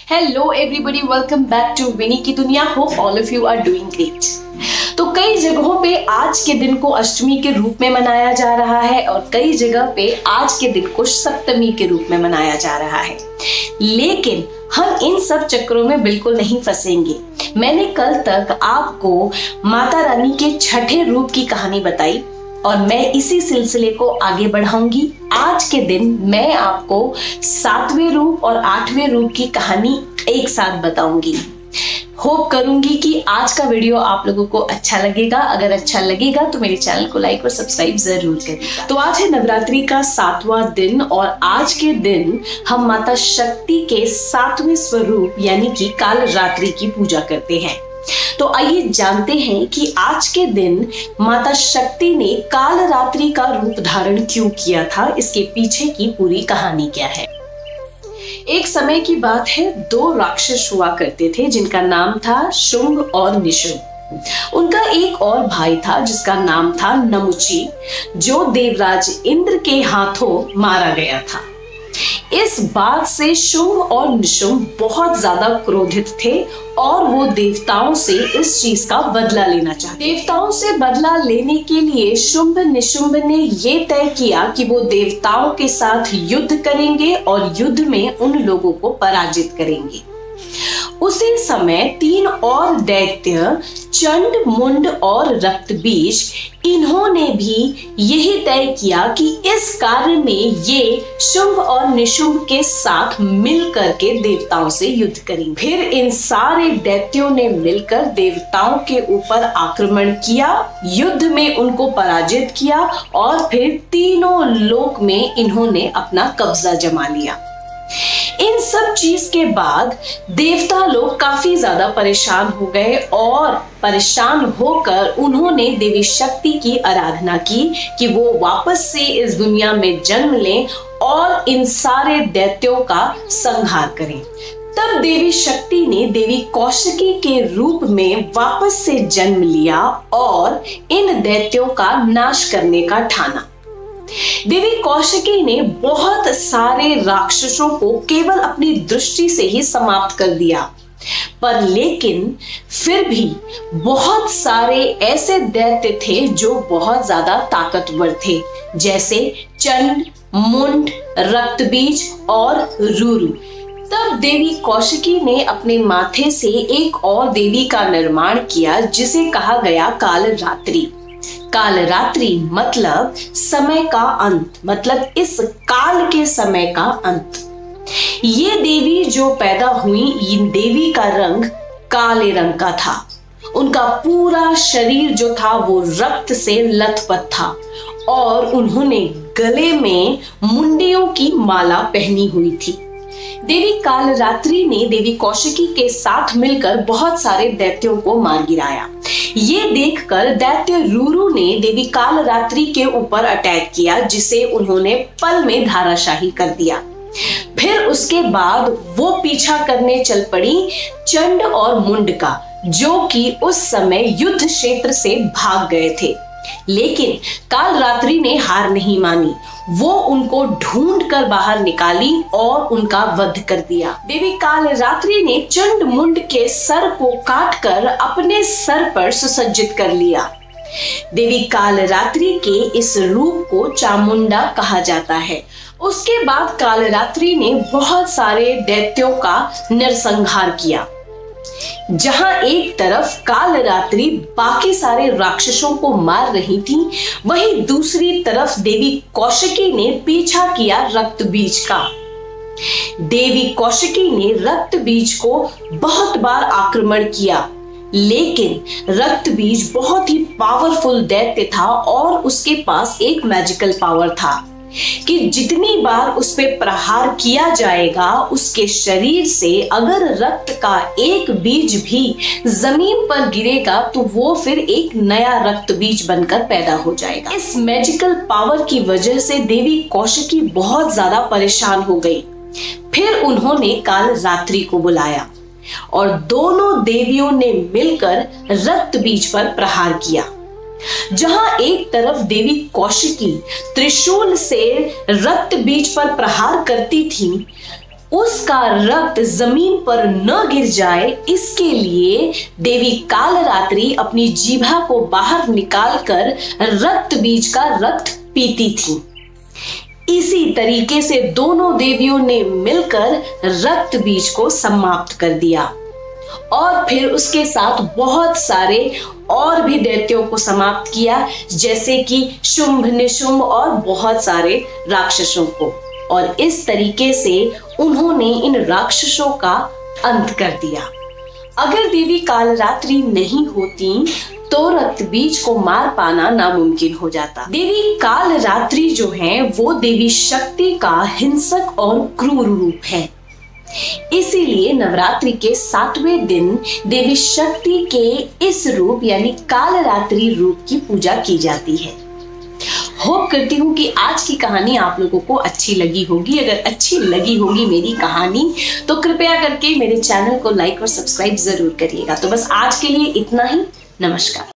Hello everybody, welcome back to Vinni की दुनिया। Hope all of you are doing great. तो कई जगहों पे आज के दिन को अष्टमी के रूप में मनाया जा रहा है और कई जगह पे आज के दिन को सप्तमी के रूप में मनाया जा रहा है, लेकिन हम इन सब चक्करों में बिल्कुल नहीं फंसेंगे। मैंने कल तक आपको माता रानी के छठे रूप की कहानी बताई और मैं इसी सिलसिले को आगे बढ़ाऊंगी। आज के दिन मैं आपको 7वें रूप और 8वें रूप की कहानी एक साथ बताऊंगी। होप करूंगी कि आज का वीडियो आप लोगों को अच्छा लगेगा। अगर अच्छा लगेगा तो मेरे चैनल को लाइक और सब्सक्राइब जरूर करें। तो आज है नवरात्रि का 7वां दिन और आज के दिन हम माता शक्ति के 7वें स्वरूप यानी कि कालरात्रि की पूजा करते हैं। तो आइए जानते हैं कि आज के दिन माता शक्ति ने कालरात्रि का रूप धारण क्यों किया था, इसके पीछे की पूरी कहानी क्या है। एक समय की बात है, 2 राक्षस हुआ करते थे जिनका नाम था शुंभ और निशुंभ। उनका एक और भाई था जिसका नाम था नमुची, जो देवराज इंद्र के हाथों मारा गया था। इस बात से शुंभ और निशुंभ बहुत ज्यादा क्रोधित थे और वो देवताओं से इस चीज का बदला लेना चाहते। देवताओं से बदला लेने के लिए शुंभ निशुंभ ने ये तय किया कि वो देवताओं के साथ युद्ध करेंगे और युद्ध में उन लोगों को पराजित करेंगे। उसी समय 3 और दैत्य चंड, मुंड और रक्तबीज, इन्होंने भी यही तय किया कि इस कार्य में ये शुंभ और निशुंभ के साथ मिलकर के देवताओं से युद्ध करेंगे। फिर इन सारे दैत्यों ने मिलकर देवताओं के ऊपर आक्रमण किया, युद्ध में उनको पराजित किया और फिर तीनों लोक में इन्होंने अपना कब्जा जमा लिया। इन सब चीज के बाद देवता लोग काफी ज्यादा परेशान हो गए और परेशान होकर उन्होंने देवी शक्ति की आराधना की कि वो वापस से इस दुनिया में जन्म लें और इन सारे दैत्यों का संहार करें। तब देवी शक्ति ने देवी कौशिकी के रूप में वापस से जन्म लिया और इन दैत्यों का नाश करने का ठाना। देवी कौशिकी ने बहुत सारे राक्षसों को केवल अपनी दृष्टि से ही समाप्त कर दिया, पर लेकिन फिर भी बहुत सारे ऐसे दैत्य थे जो बहुत ज्यादा ताकतवर थे, जैसे चंड, मुंड, रक्तबीज और रूरू। तब देवी कौशिकी ने अपने माथे से एक और देवी का निर्माण किया जिसे कहा गया कालरात्रि। कालरात्रि मतलब समय का अंत, मतलब इस काल के समय का अंत। ये देवी जो पैदा हुई, इन देवी का रंग काले रंग का था। उनका पूरा शरीर जो था वो रक्त से लथपथ था और उन्होंने गले में मुंडियों की माला पहनी हुई थी। देवी कालरात्रि ने देवी कौशिकी के साथ मिलकर बहुत सारे दैत्यों को मार गिराया। ये देखकर दैत्य रूरू ने देवी कालरात्रि के ऊपर अटैक किया, जिसे उन्होंने पल में धाराशाही कर दिया। फिर उसके बाद वो पीछा करने चल पड़ी चंड और मुंड का, जो कि उस समय युद्ध क्षेत्र से भाग गए थे। लेकिन कालरात्रि ने हार नहीं मानी, वो उनको ढूंढ कर बाहर निकाली और उनका वध कर दिया। देवी कालरात्रि ने चंड मुंड के सर को काटकर अपने सर पर सुसज्जित कर लिया। देवी कालरात्रि के इस रूप को चामुंडा कहा जाता है। उसके बाद कालरात्रि ने बहुत सारे दैत्यों का नरसंहार किया। जहां एक तरफ कालरात्रि बाकी सारे राक्षसों को मार रही थी, वहीं दूसरी तरफ देवी कौशिकी ने पीछा किया रक्तबीज का। देवी कौशिकी ने रक्तबीज को बहुत बार आक्रमण किया, लेकिन रक्तबीज बहुत ही पावरफुल दैत्य था और उसके पास एक मैजिकल पावर था कि जितनी बार उस पे प्रहार किया जाएगा, उसके शरीर से अगर रक्त का एक बीज भी जमीन पर गिरेगा तो वो फिर एक नया रक्त बीज बनकर पैदा हो जाएगा। इस मैजिकल पावर की वजह से देवी कौशिकी बहुत ज्यादा परेशान हो गई। फिर उन्होंने कालरात्रि को बुलाया और दोनों देवियों ने मिलकर रक्त बीज पर प्रहार किया। जहां एक तरफ देवी कौशिकी त्रिशूल से रक्त बीज पर प्रहार करती थी, उसका रक्त जमीन पर न गिर जाए, इसके लिए देवी कालरात्रि अपनी जीभा को बाहर निकालकर रक्त बीज का रक्त पीती थी। इसी तरीके से दोनों देवियों ने मिलकर रक्त बीज को समाप्त कर दिया और फिर उसके साथ बहुत सारे और भी दैत्यों को समाप्त किया, जैसे कि शुंभ, निशुंभ और बहुत सारे राक्षसों को। और इस तरीके से उन्होंने इन राक्षसों का अंत कर दिया। अगर देवी कालरात्रि नहीं होती तो रक्त बीज को मार पाना नामुमकिन हो जाता। देवी कालरात्रि जो है वो देवी शक्ति का हिंसक और क्रूर रूप है। इसीलिए नवरात्रि के 7वें दिन देवी शक्ति के इस रूप यानी कालरात्रि रूप की पूजा की जाती है। होप करती हूँ कि आज की कहानी आप लोगों को अच्छी लगी होगी। अगर अच्छी लगी होगी मेरी कहानी तो कृपया करके मेरे चैनल को लाइक और सब्सक्राइब जरूर करिएगा। तो बस आज के लिए इतना ही। नमस्कार।